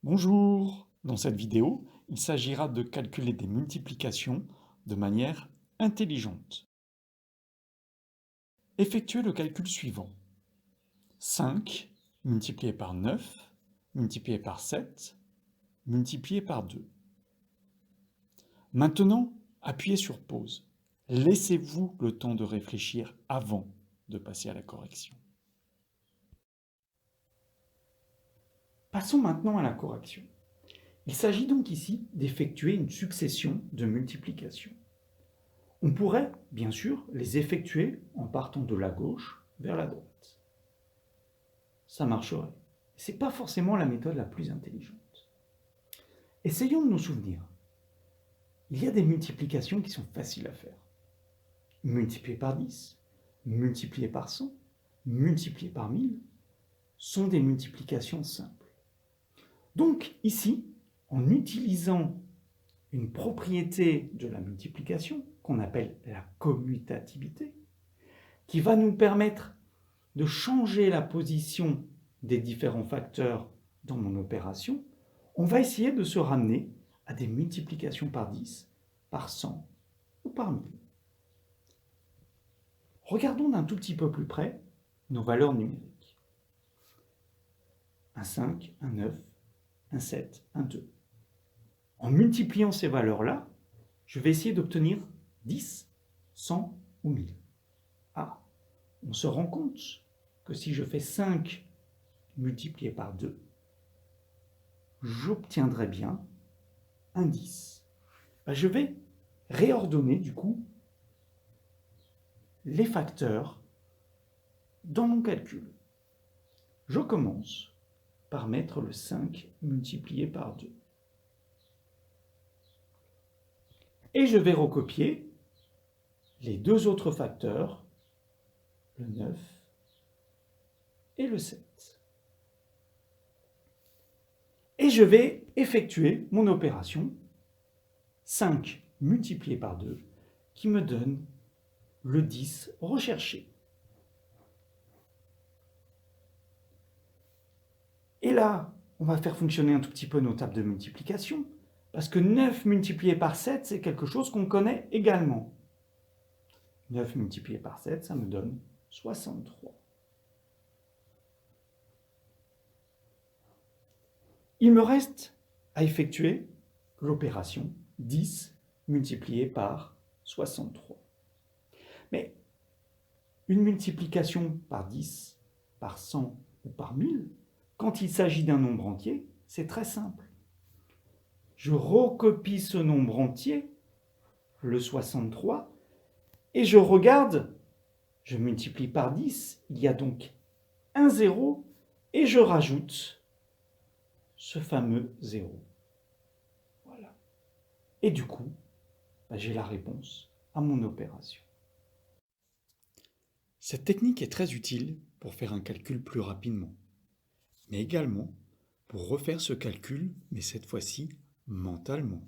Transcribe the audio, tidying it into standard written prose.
Bonjour! Dans cette vidéo, il s'agira de calculer des multiplications de manière intelligente. Effectuez le calcul suivant. 5 multiplié par 9 multiplié par 7 multiplié par 2. Maintenant, appuyez sur pause. Laissez-vous le temps de réfléchir avant de passer à la correction. Passons maintenant à la correction. Il s'agit donc ici d'effectuer une succession de multiplications. On pourrait, bien sûr, les effectuer en partant de la gauche vers la droite. Ça marcherait. Ce n'est pas forcément la méthode la plus intelligente. Essayons de nous souvenir. Il y a des multiplications qui sont faciles à faire. Multiplier par 10, multiplier par 100, multiplier par 1000 sont des multiplications simples. Donc ici, en utilisant une propriété de la multiplication qu'on appelle la commutativité, qui va nous permettre de changer la position des différents facteurs dans mon opération, on va essayer de se ramener à des multiplications par 10, par 100 ou par 1000. Regardons d'un tout petit peu plus près nos valeurs numériques. Un 5, un 9, un 7, un 2. En multipliant ces valeurs-là, je vais essayer d'obtenir 10, 100 ou 1000. Ah, on se rend compte que si je fais 5 multiplié par 2, j'obtiendrai bien un 10. Je vais réordonner du coup les facteurs dans mon calcul. Je commence par mettre le 5 multiplié par 2. Et je vais recopier les deux autres facteurs, le 9 et le 7. Et je vais effectuer mon opération 5 multiplié par 2 qui me donne le 10 recherché. Et là, on va faire fonctionner un tout petit peu nos tables de multiplication, parce que 9 multiplié par 7, c'est quelque chose qu'on connaît également. 9 multiplié par 7, ça me donne 63. Il me reste à effectuer l'opération 10 multiplié par 63. Mais une multiplication par 10, par 100 ou par 1000, quand il s'agit d'un nombre entier, c'est très simple. Je recopie ce nombre entier, le 63, et je regarde, je multiplie par 10, il y a donc un 0, et je rajoute ce fameux 0. Voilà. Et du coup, j'ai la réponse à mon opération. Cette technique est très utile pour faire un calcul plus rapidement, mais également pour refaire ce calcul, mais cette fois-ci mentalement.